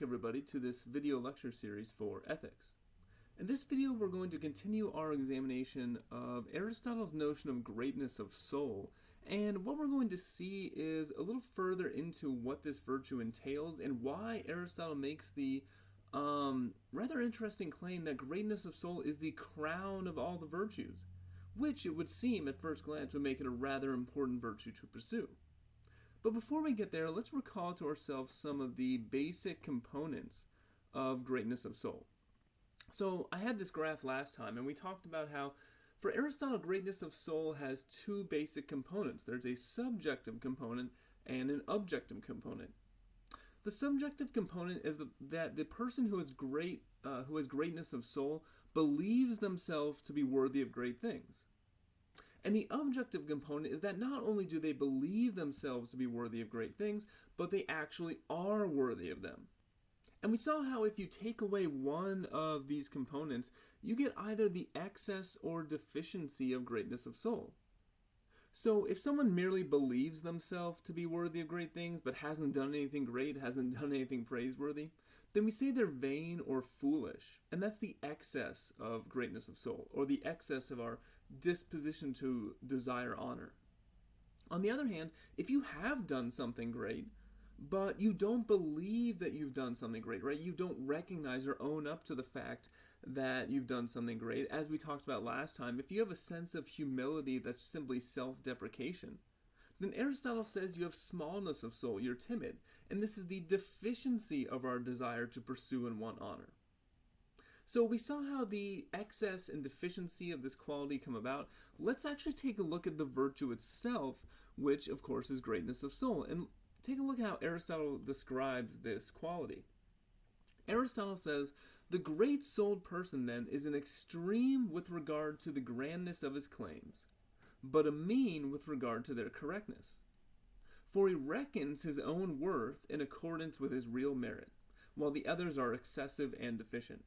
everybody to this video lecture series for ethics. In this video we're going to continue our examination of Aristotle's notion of greatness of soul, and what we're going to see is a little further into what this virtue entails and why Aristotle makes the rather interesting claim that greatness of soul is the crown of all the virtues, which it would seem at first glance would make it a rather important virtue to pursue. But before we get there, let's recall to ourselves some of the basic components of greatness of soul. So I had this graph last time, and we talked about how for Aristotle, greatness of soul has two basic components. There's a subjective component and an objective component. The subjective component is that the person who has greatness of soul believes themselves to be worthy of great things. And the objective component is that not only do they believe themselves to be worthy of great things, but they actually are worthy of them. And we saw how if you take away one of these components, you get either the excess or deficiency of greatness of soul. So if someone merely believes themselves to be worthy of great things, but hasn't done anything great, hasn't done anything praiseworthy, then we say they're vain or foolish. And that's the excess of greatness of soul, or the excess of our disposition to desire honor. On the other hand, if you have done something great, but you don't believe that you've done something great, right? You don't recognize or own up to the fact that you've done something great. As we talked about last time, if you have a sense of humility that's simply self-deprecation, then Aristotle says you have smallness of soul, you're timid, and this is the deficiency of our desire to pursue and want honor. So we saw how the excess and deficiency of this quality come about. Let's actually take a look at the virtue itself, which of course is greatness of soul, and take a look at how Aristotle describes this quality. Aristotle says, the great-souled person then is an extreme with regard to the grandness of his claims, but a mean with regard to their correctness. For he reckons his own worth in accordance with his real merit, while the others are excessive and deficient.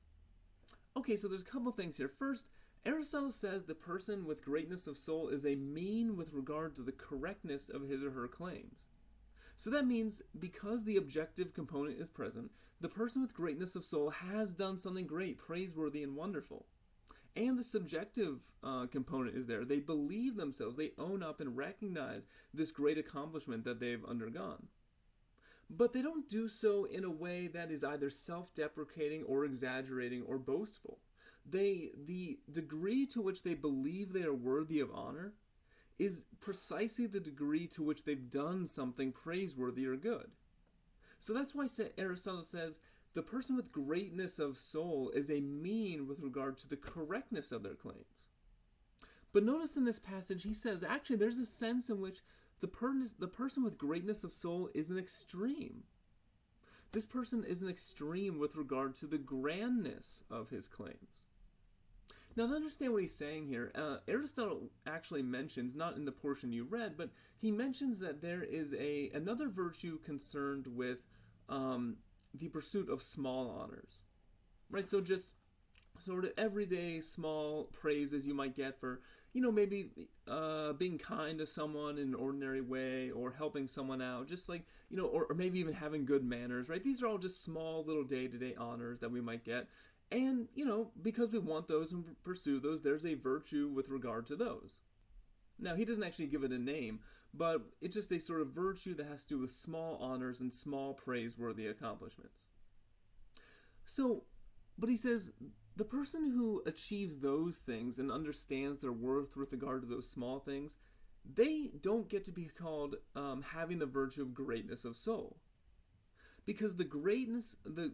Okay, so there's a couple things here. First, Aristotle says the person with greatness of soul is a mean with regard to the correctness of his or her claims. So that means because the objective component is present, the person with greatness of soul has done something great, praiseworthy, and wonderful. And the subjective component is there. They believe themselves, they own up and recognize this great accomplishment that they've undergone. But they don't do so in a way that is either self-deprecating or exaggerating or boastful. The degree to which they believe they are worthy of honor is precisely the degree to which they've done something praiseworthy or good. So that's why Aristotle says the person with greatness of soul is a mean with regard to the correctness of their claims. But notice in this passage he says actually there's a sense in which the person with greatness of soul is an extreme. This person is an extreme with regard to the grandness of his claims. Now, to understand what he's saying here, Aristotle actually mentions, not in the portion you read, but he mentions that there is another virtue concerned with the pursuit of small honors, right? So just sort of everyday small praises you might get for, maybe being kind to someone in an ordinary way, or helping someone out, just like, or maybe even having good manners, right? These are all just small little day-to-day honors that we might get. And, because we want those and pursue those, there's a virtue with regard to those. Now, he doesn't actually give it a name, but it's just a sort of virtue that has to do with small honors and small praiseworthy accomplishments. So, but he says, the person who achieves those things and understands their worth with regard to those small things, they don't get to be called having the virtue of greatness of soul. Because the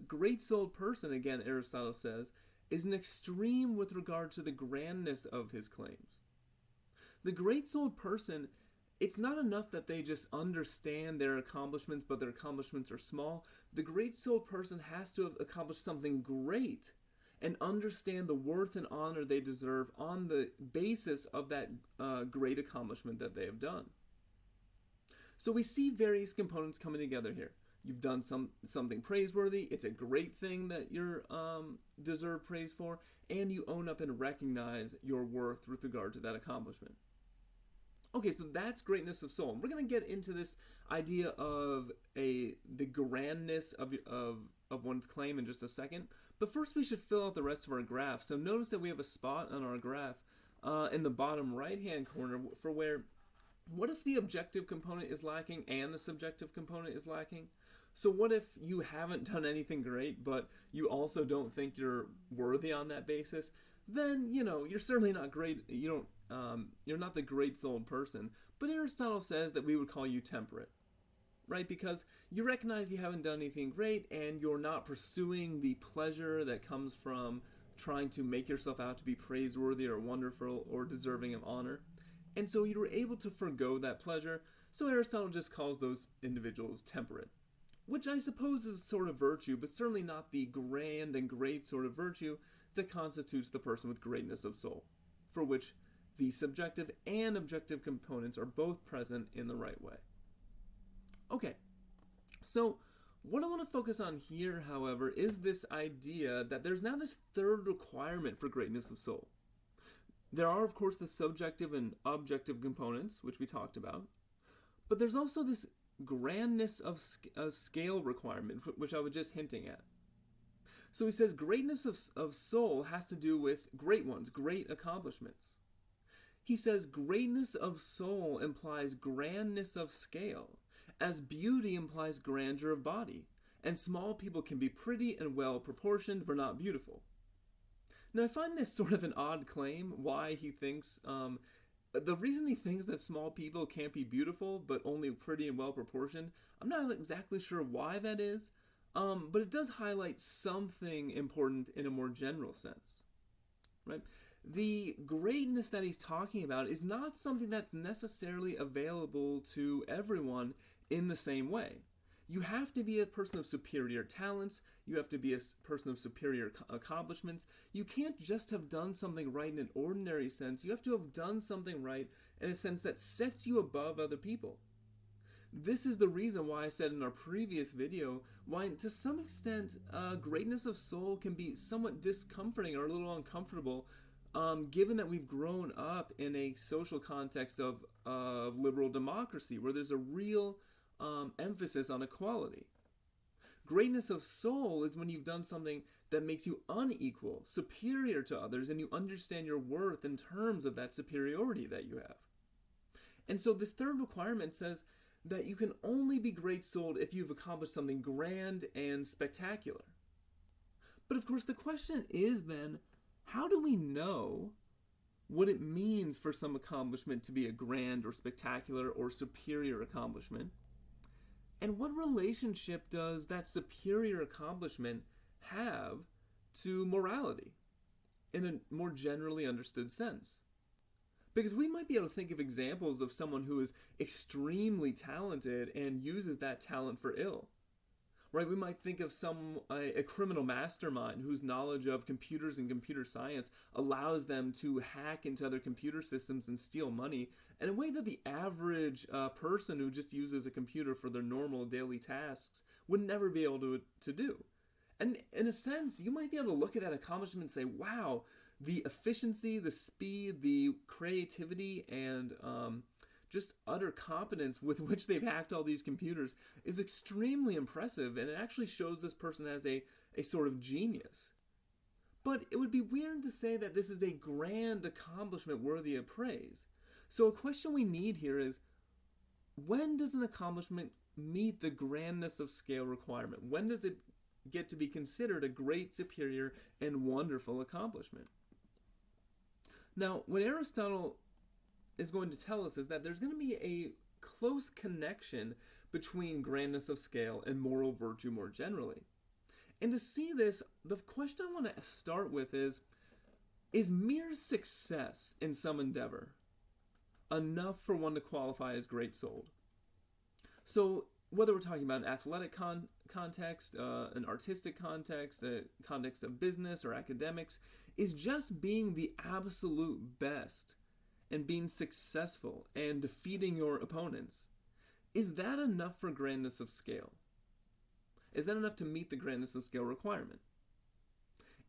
great-souled person, again, Aristotle says, is an extreme with regard to the grandness of his claims. The great-souled person, it's not enough that they just understand their accomplishments, but their accomplishments are small. The great-souled person has to have accomplished something great and understand the worth and honor they deserve on the basis of that great accomplishment that they have done. So we see various components coming together here. You've done something praiseworthy. It's a great thing that you deserve praise for, and you own up and recognize your worth with regard to that accomplishment. Okay, so that's greatness of soul. And we're going to get into this idea of the grandness of of one's claim in just a second. But first we should fill out the rest of our graph. So notice that we have a spot on our graph in the bottom right-hand corner for where, what if the objective component is lacking and the subjective component is lacking? So what if you haven't done anything great, but you also don't think you're worthy on that basis? Then, you're certainly not great. You're not the great-souled person. But Aristotle says that we would call you temperate, right? Because you recognize you haven't done anything great, and you're not pursuing the pleasure that comes from trying to make yourself out to be praiseworthy or wonderful or deserving of honor. And so you were able to forgo that pleasure. So Aristotle just calls those individuals temperate, which I suppose is a sort of virtue, but certainly not the grand and great sort of virtue that constitutes the person with greatness of soul, for which the subjective and objective components are both present in the right way. Okay, so what I want to focus on here, however, is this idea that there's now this third requirement for greatness of soul. There are, of course, the subjective and objective components, which we talked about, but there's also this grandness of scale requirement, which I was just hinting at. So he says greatness of soul has to do with great ones, great accomplishments. He says greatness of soul implies grandness of scale, as beauty implies grandeur of body, and small people can be pretty and well proportioned but not beautiful. Now I find this sort of an odd claim, why he thinks, the reason he thinks that small people can't be beautiful but only pretty and well proportioned, I'm not exactly sure why that is, but it does highlight something important in a more general sense, right? The greatness that he's talking about is not something that's necessarily available to everyone in the same way. You have to be a person of superior talents. You have to be a person of superior accomplishments. You can't just have done something right in an ordinary sense. You have to have done something right in a sense that sets you above other people. This is the reason why I said in our previous video, why to some extent greatness of soul can be somewhat discomforting or a little uncomfortable, given that we've grown up in a social context of liberal democracy where there's a real emphasis on equality. Greatness of soul is when you've done something that makes you unequal, superior to others, and you understand your worth in terms of that superiority that you have. And so this third requirement says that you can only be great-souled if you've accomplished something grand and spectacular. But of course the question is then, how do we know what it means for some accomplishment to be a grand or spectacular or superior accomplishment? And what relationship does that superior accomplishment have to morality in a more generally understood sense? Because we might be able to think of examples of someone who is extremely talented and uses that talent for ill. Right? We might think of a criminal mastermind whose knowledge of computers and computer science allows them to hack into other computer systems and steal money in a way that the average person who just uses a computer for their normal daily tasks would never be able to do. And in a sense, you might be able to look at that accomplishment and say, wow, the efficiency, the speed, the creativity, and just utter competence with which they've hacked all these computers is extremely impressive, and it actually shows this person as a sort of genius. But it would be weird to say that this is a grand accomplishment worthy of praise. So a question we need here is, when does an accomplishment meet the grandness of scale requirement? When does it get to be considered a great, superior, and wonderful accomplishment? Now, what Aristotle is going to tell us is that there's going to be a close connection between grandness of scale and moral virtue more generally. And to see this, the question I want to start with is mere success in some endeavor enough for one to qualify as great-souled? So whether we're talking about an athletic context, an artistic context, a context of business or academics, is just being the absolute best and being successful and defeating your opponents, is that enough for grandness of scale? Is that enough to meet the grandness of scale requirement?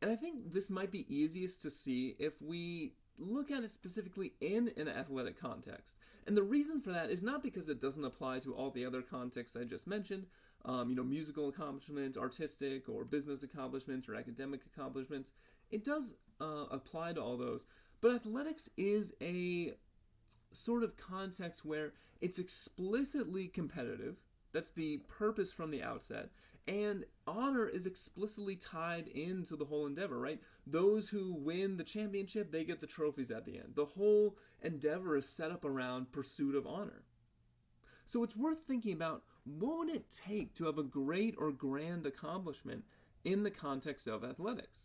And I think this might be easiest to see if we look at it specifically in an athletic context. And the reason for that is not because it doesn't apply to all the other contexts I just mentioned, musical accomplishments, artistic or business accomplishments, or academic accomplishments. It does apply to all those. But athletics is a sort of context where it's explicitly competitive. That's the purpose from the outset. And honor is explicitly tied into the whole endeavor, right? Those who win the championship, they get the trophies at the end. The whole endeavor is set up around pursuit of honor. So it's worth thinking about, what would it take to have a great or grand accomplishment in the context of athletics?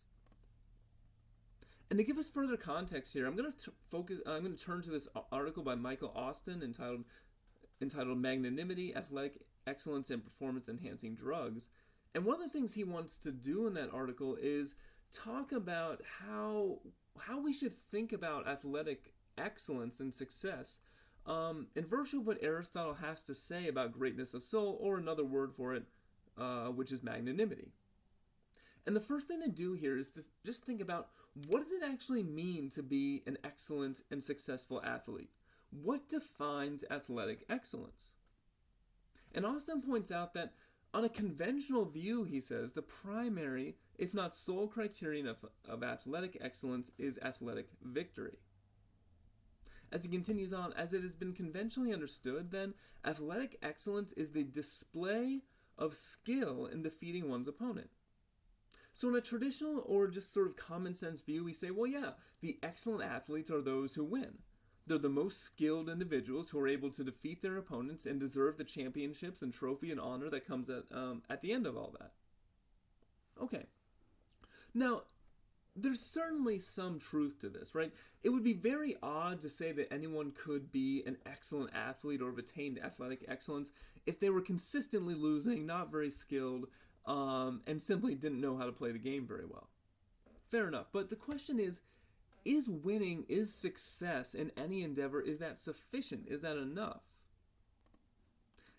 And to give us further context here, I'm going to turn to this article by Michael Austin entitled Magnanimity, Athletic Excellence, and Performance Enhancing Drugs. And one of the things he wants to do in that article is talk about how we should think about athletic excellence and success in virtue of what Aristotle has to say about greatness of soul, or another word for it, which is magnanimity. And the first thing to do here is to just think about, what does it actually mean to be an excellent and successful athlete? What defines athletic excellence? And Austin points out that on a conventional view, he says, the primary, if not sole criterion of athletic excellence is athletic victory. As he continues on, as it has been conventionally understood, then, athletic excellence is the display of skill in defeating one's opponent. So in a traditional or just sort of common sense view, we say, well, yeah, the excellent athletes are those who win. They're the most skilled individuals who are able to defeat their opponents and deserve the championships and trophy and honor that comes at the end of all that. Okay. Now, there's certainly some truth to this, right? It would be very odd to say that anyone could be an excellent athlete or have attained athletic excellence if they were consistently losing, not very skilled, and simply didn't know how to play the game very well. Fair enough. But the question is winning, is success in any endeavor, is that sufficient? Is that enough?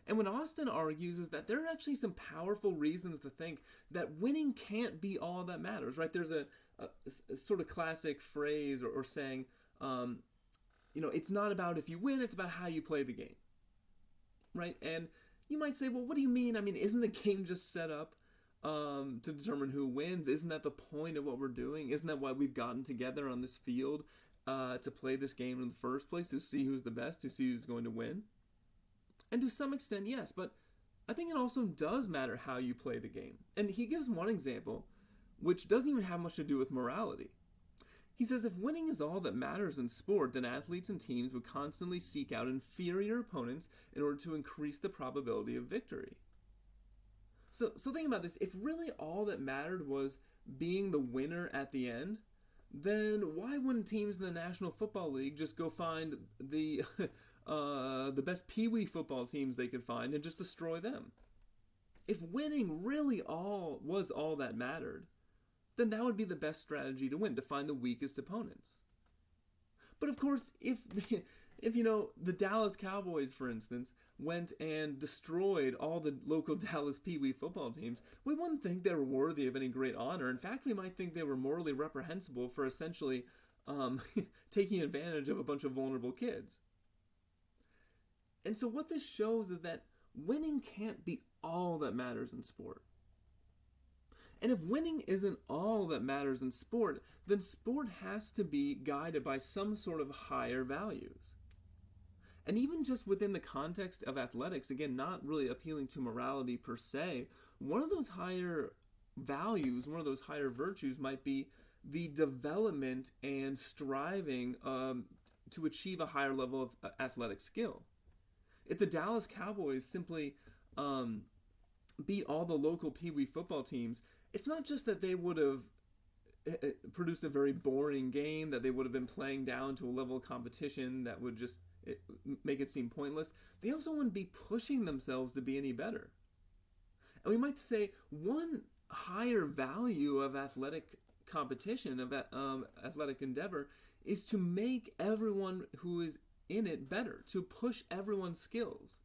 And what Austin argues is that there are actually some powerful reasons to think that winning can't be all that matters, right? There's a sort of classic phrase or saying, it's not about if you win, it's about how you play the game, right? And you might say, well, what do you mean? I mean, isn't the game just set up to determine who wins? Isn't that the point of what we're doing? Isn't that why we've gotten together on this field to play this game in the first place, to see who's the best, to see who's going to win? And to some extent, yes, but I think it also does matter how you play the game. And he gives one example, which doesn't even have much to do with morality. He says, if winning is all that matters in sport, then athletes and teams would constantly seek out inferior opponents in order to increase the probability of victory. So think about this. If really all that mattered was being the winner at the end, then why wouldn't teams in the National Football League just go find the best Pee-wee football teams they could find and just destroy them? If winning really was all that mattered, then that would be the best strategy to win, to find the weakest opponents. But of course, if the Dallas Cowboys, for instance, went and destroyed all the local Dallas Pee-wee football teams, we wouldn't think they were worthy of any great honor. In fact, we might think they were morally reprehensible for essentially taking advantage of a bunch of vulnerable kids. And so what this shows is that winning can't be all that matters in sport. And if winning isn't all that matters in sport, then sport has to be guided by some sort of higher values. And even just within the context of athletics, again, not really appealing to morality per se, one of those higher values, one of those higher virtues might be the development and striving to achieve a higher level of athletic skill. If the Dallas Cowboys simply beat all the local Pee-wee football teams, it's not just that they would have produced a very boring game, that they would have been playing down to a level of competition that would just make it seem pointless. They also wouldn't be pushing themselves to be any better. And we might say one higher value of athletic competition, of athletic endeavor, is to make everyone who is in it better, to push everyone's skills.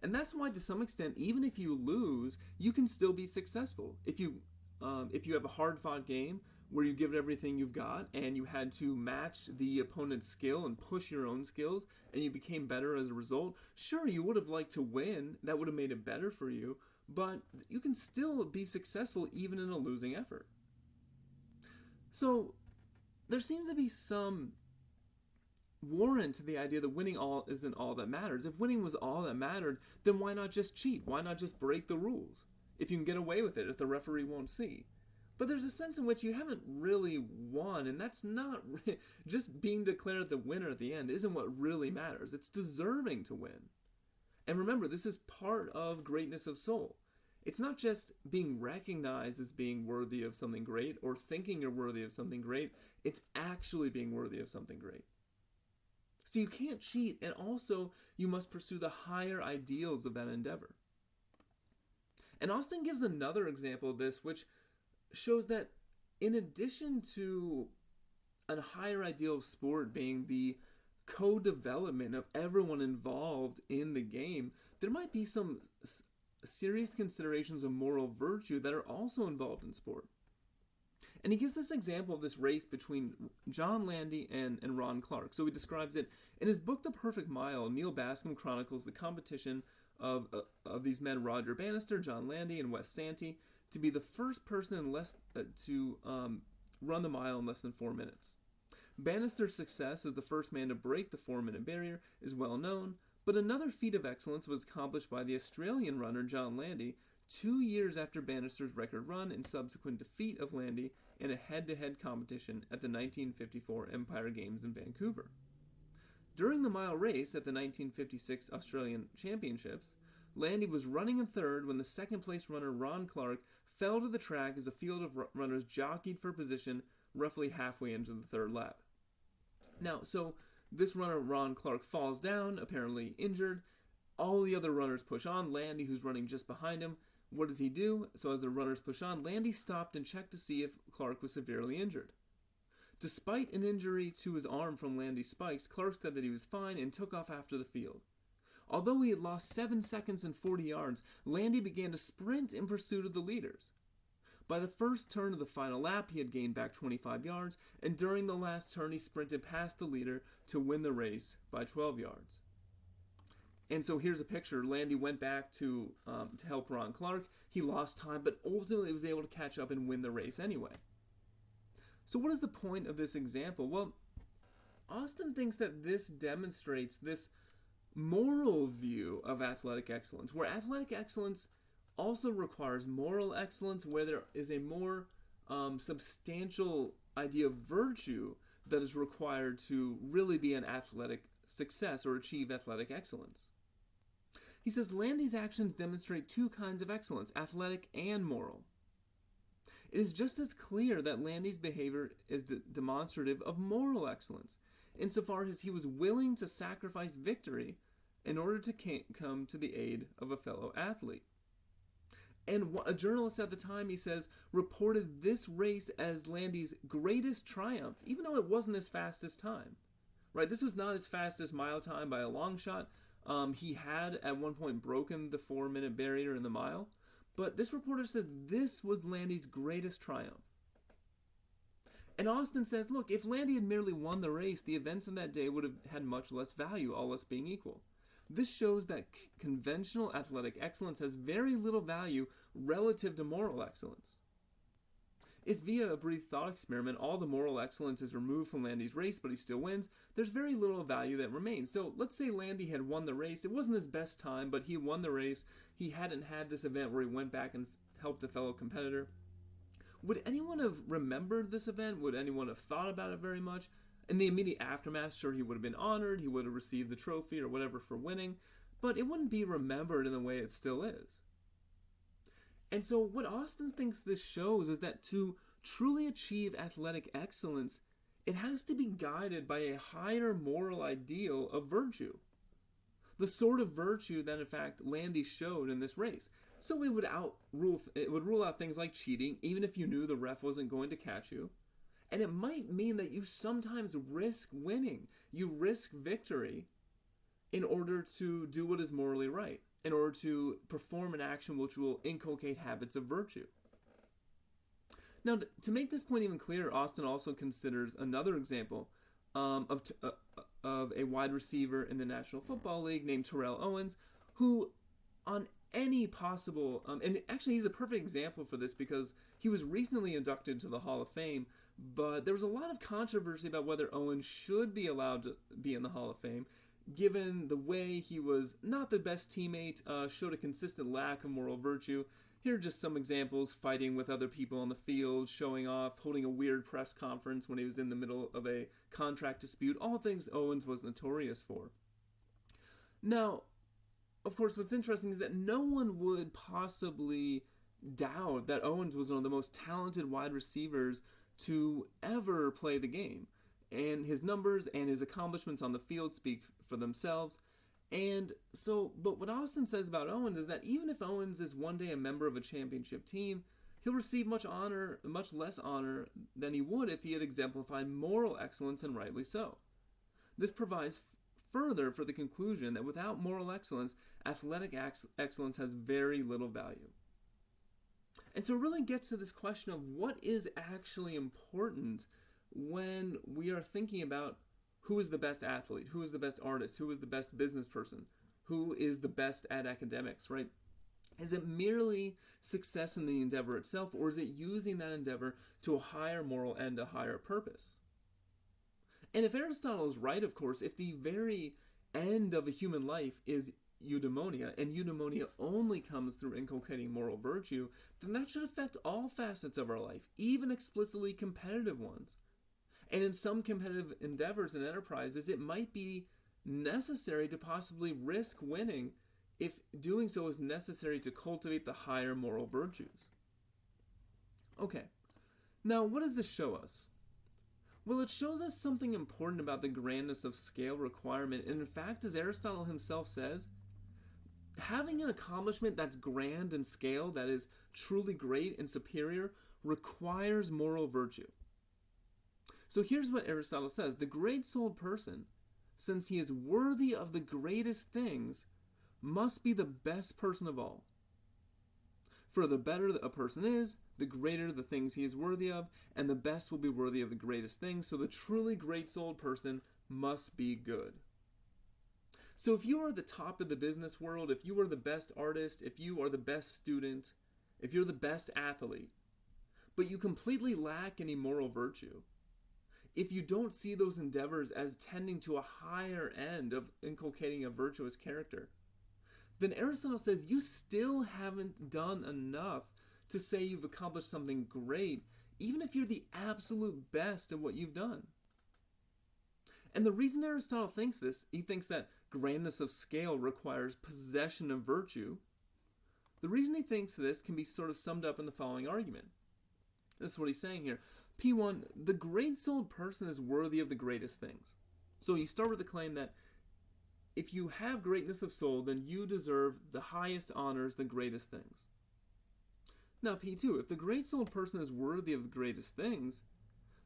And that's why, to some extent, even if you lose, you can still be successful. If you have a hard-fought game where you give it everything you've got and you had to match the opponent's skill and push your own skills and you became better as a result, sure, you would have liked to win. That would have made it better for you, but you can still be successful even in a losing effort. So there seems to be some warrant to the idea that winning isn't all that matters. If winning was all that mattered, then why not just cheat? Why not just break the rules? If you can get away with it, if the referee won't see. But there's a sense in which you haven't really won, and that's not just being declared the winner at the end isn't what really matters. It's deserving to win. And remember, this is part of greatness of soul. It's not just being recognized as being worthy of something great or thinking you're worthy of something great. It's actually being worthy of something great. So you can't cheat, and also you must pursue the higher ideals of that endeavor. And Austin gives another example of this, which shows that in addition to a higher ideal of sport being the co-development of everyone involved in the game, there might be some serious considerations of moral virtue that are also involved in sport. And he gives this example of this race between John Landy and Ron Clark. So he describes it in his book, The Perfect Mile. Neil Bascom chronicles the competition of these men, Roger Bannister, John Landy, and Wes Santee, to be the first person to run the mile in less than 4 minutes. Bannister's success as the first man to break the 4-minute barrier is well known, but another feat of excellence was accomplished by the Australian runner John Landy 2 years after Bannister's record run and subsequent defeat of Landy in a head-to-head competition at the 1954 Empire Games in Vancouver. During the mile race at the 1956 Australian Championships, Landy was running in third when the second-place runner Ron Clark fell to the track as a field of runners jockeyed for position roughly halfway into the third lap. Now, so this runner Ron Clark falls down, apparently injured. All the other runners push on. Landy, who's running just behind him, what does he do? So as the runners push on, Landy stopped and checked to see if Clark was severely injured. Despite an injury to his arm from Landy's spikes, Clark said that he was fine and took off after the field. Although he had lost 7 seconds and 40 yards, Landy began to sprint in pursuit of the leaders. By the first turn of the final lap, he had gained back 25 yards, and during the last turn, he sprinted past the leader to win the race by 12 yards. And so here's a picture. Landy went back to help Ron Clark. He lost time, but ultimately was able to catch up and win the race anyway. So what is the point of this example? Well, Austin thinks that this demonstrates this moral view of athletic excellence, where athletic excellence also requires moral excellence, where there is a more substantial idea of virtue that is required to really be an athletic success or achieve athletic excellence. He says Landy's actions demonstrate two kinds of excellence, athletic and moral. It is just as clear that Landy's behavior is demonstrative of moral excellence, insofar as he was willing to sacrifice victory in order to come to the aid of a fellow athlete. And a journalist at the time, he says, reported this race as Landy's greatest triumph, even though it wasn't his fastest time. Right? This was not his fastest mile time by a long shot. He had at one point broken the 4-minute barrier in the mile. But this reporter said this was Landy's greatest triumph. And Austin says, look, if Landy had merely won the race, the events of that day would have had much less value, all else being equal. This shows that conventional athletic excellence has very little value relative to moral excellence. If via a brief thought experiment all the moral excellence is removed from Landy's race but he still wins, there's very little value that remains. So let's say Landy had won the race. It wasn't his best time, but he won the race. He hadn't had this event where he went back and helped a fellow competitor. Would anyone have remembered this event? Would anyone have thought about it very much? In the immediate aftermath, sure, he would have been honored, he would have received the trophy or whatever for winning, but it wouldn't be remembered in the way it still is. And so what Austin thinks this shows is that to truly achieve athletic excellence, it has to be guided by a higher moral ideal of virtue. The sort of virtue that, in fact, Landy showed in this race. So it would rule out things like cheating, even if you knew the ref wasn't going to catch you. And it might mean that you sometimes risk winning. You risk victory in order to do what is morally right, in order to perform an action which will inculcate habits of virtue. Now, to make this point even clearer, Austin also considers another example of a wide receiver in the National Football League named Terrell Owens, who on any possible, and actually he's a perfect example for this because he was recently inducted to the Hall of Fame, but there was a lot of controversy about whether Owens should be allowed to be in the Hall of Fame, given the way he was not the best teammate, showed a consistent lack of moral virtue. Here are just some examples: fighting with other people on the field, showing off, holding a weird press conference when he was in the middle of a contract dispute, all things Owens was notorious for. Now, of course, what's interesting is that no one would possibly doubt that Owens was one of the most talented wide receivers to ever play the game. And his numbers and his accomplishments on the field speak for themselves. And so, but what Austin says about Owens is that even if Owens is one day a member of a championship team, he'll receive much less honor than he would if he had exemplified moral excellence, and rightly so. This provides further for the conclusion that without moral excellence, athletic excellence has very little value. And so it really gets to this question of what is actually important when we are thinking about who is the best athlete, who is the best artist, who is the best business person, who is the best at academics, right? Is it merely success in the endeavor itself, or is it using that endeavor to a higher moral end, a higher purpose? And if Aristotle is right, of course, if the very end of a human life is eudaimonia, and eudaimonia only comes through inculcating moral virtue, then that should affect all facets of our life, even explicitly competitive ones. And in some competitive endeavors and enterprises, it might be necessary to possibly risk winning if doing so is necessary to cultivate the higher moral virtues. Okay, now what does this show us? Well, it shows us something important about the grandness of scale requirement. And in fact, as Aristotle himself says, having an accomplishment that's grand in scale, that is truly great and superior, requires moral virtue. So here's what Aristotle says: the great-souled person, since he is worthy of the greatest things, must be the best person of all. For the better a person is, the greater the things he is worthy of, and the best will be worthy of the greatest things. So the truly great-souled person must be good. So if you are the top of the business world, if you are the best artist, if you are the best student, if you're the best athlete, but you completely lack any moral virtue, if you don't see those endeavors as tending to a higher end of inculcating a virtuous character, then Aristotle says you still haven't done enough to say you've accomplished something great, even if you're the absolute best at what you've done. And the reason Aristotle thinks this, he thinks that grandness of scale requires possession of virtue. The reason he thinks this can be sort of summed up in the following argument. This is what he's saying here. P1, the great-souled person is worthy of the greatest things. So you start with the claim that if you have greatness of soul, then you deserve the highest honors, the greatest things. Now P2, if the great-souled person is worthy of the greatest things,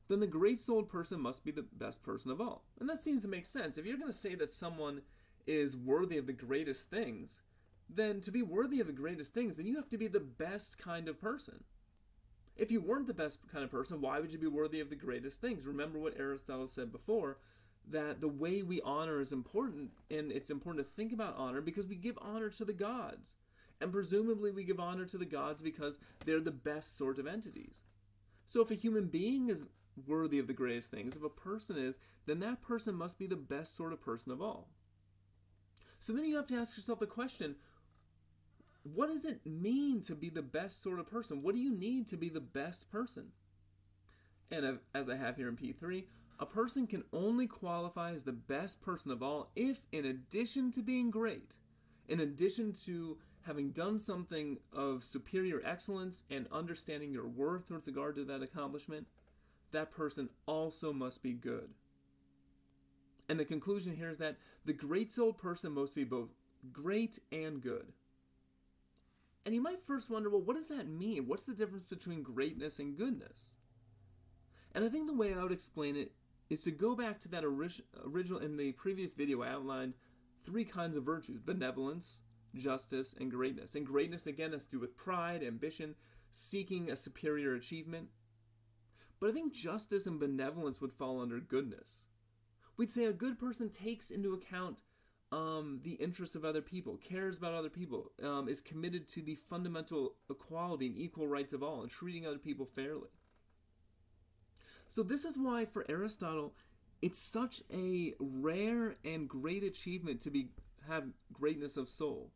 then the great-souled person must be the best person of all. And that seems to make sense. If you're going to say that someone is worthy of the greatest things, then to be worthy of the greatest things, then you have to be the best kind of person. If you weren't the best kind of person, why would you be worthy of the greatest things? Remember what Aristotle said before, that the way we honor is important, and it's important to think about honor because we give honor to the gods. And presumably we give honor to the gods because they're the best sort of entities. So if a human being is worthy of the greatest things, if a person is, then that person must be the best sort of person of all. So then you have to ask yourself the question, what does it mean to be the best sort of person? What do you need to be the best person? And as I have here in P3, a person can only qualify as the best person of all if, in addition to being great, in addition to having done something of superior excellence and understanding your worth with regard to that accomplishment, that person also must be good. And the conclusion here is that the great-souled person must be both great and good. And you might first wonder, well, what does that mean? What's the difference between greatness and goodness? And I think the way I would explain it is to go back to that original, in the previous video I outlined 3 kinds of virtues: benevolence, justice, and greatness. And greatness, again, has to do with pride, ambition, seeking a superior achievement. But I think justice and benevolence would fall under goodness. We'd say a good person takes into account the interests of other people, cares about other people, is committed to the fundamental equality and equal rights of all, and treating other people fairly. So this is why, for Aristotle, it's such a rare and great achievement to have greatness of soul,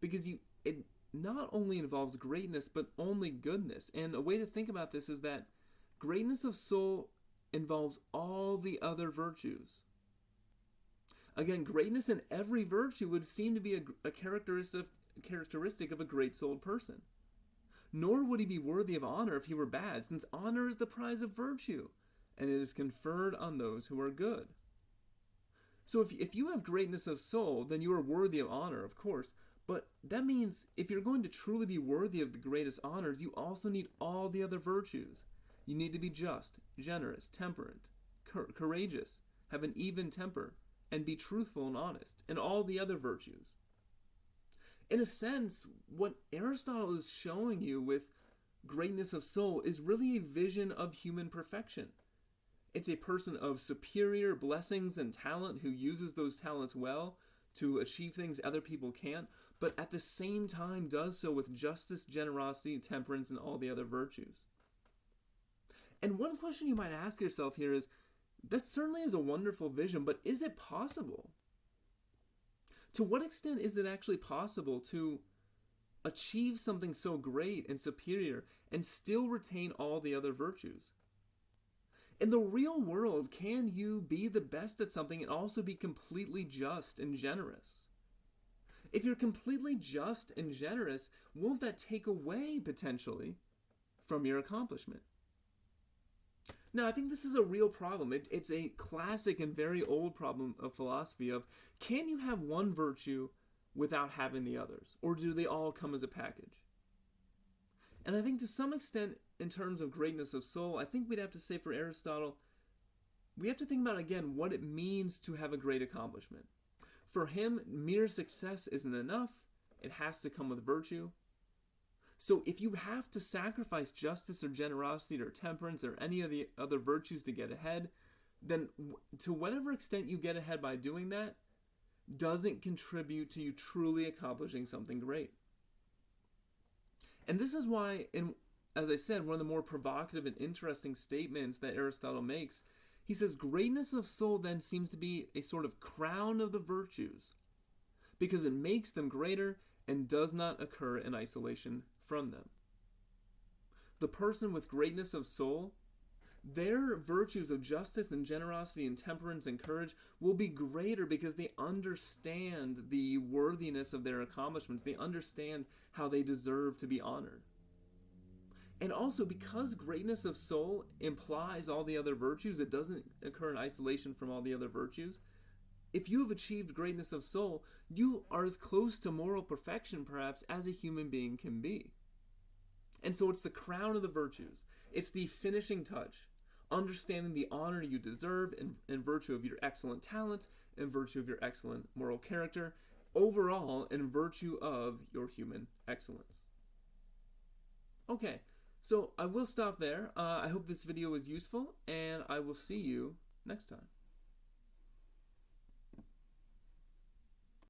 because it not only involves greatness, but only goodness. And a way to think about this is that greatness of soul involves all the other virtues. Again, greatness in every virtue would seem to be a characteristic of a great-souled person. Nor would he be worthy of honor if he were bad, since honor is the prize of virtue, and it is conferred on those who are good. So if you have greatness of soul, then you are worthy of honor, of course. But that means if you're going to truly be worthy of the greatest honors, you also need all the other virtues. You need to be just, generous, temperate, courageous, have an even temper, and be truthful and honest, and all the other virtues. In a sense, what Aristotle is showing you with greatness of soul is really a vision of human perfection. It's a person of superior blessings and talent who uses those talents well to achieve things other people can't, but at the same time does so with justice, generosity, temperance, and all the other virtues. And one question you might ask yourself here is, that certainly is a wonderful vision, but is it possible? To what extent is it actually possible to achieve something so great and superior and still retain all the other virtues? In the real world, can you be the best at something and also be completely just and generous? If you're completely just and generous, won't that take away, potentially, from your accomplishment? Now, I think this is a real problem. It's a classic and very old problem of philosophy of, can you have one virtue without having the others? Or do they all come as a package? And I think to some extent, in terms of greatness of soul, I think we'd have to say for Aristotle, we have to think about, again, what it means to have a great accomplishment. For him, mere success isn't enough. It has to come with virtue. So if you have to sacrifice justice or generosity or temperance or any of the other virtues to get ahead, then to whatever extent you get ahead by doing that doesn't contribute to you truly accomplishing something great. And this is why, as I said, one of the more provocative and interesting statements that Aristotle makes, he says, greatness of soul then seems to be a sort of crown of the virtues, because it makes them greater and does not occur in isolation from them. The person with greatness of soul, their virtues of justice and generosity and temperance and courage will be greater because they understand the worthiness of their accomplishments. They understand how they deserve to be honored. And also, because greatness of soul implies all the other virtues, it doesn't occur in isolation from all the other virtues. If you have achieved greatness of soul, you are as close to moral perfection, perhaps, as a human being can be. And so it's the crown of the virtues. It's the finishing touch. Understanding the honor you deserve in virtue of your excellent talent, in virtue of your excellent moral character, overall in virtue of your human excellence. Okay, so I will stop there. I hope this video was useful, and I will see you next time.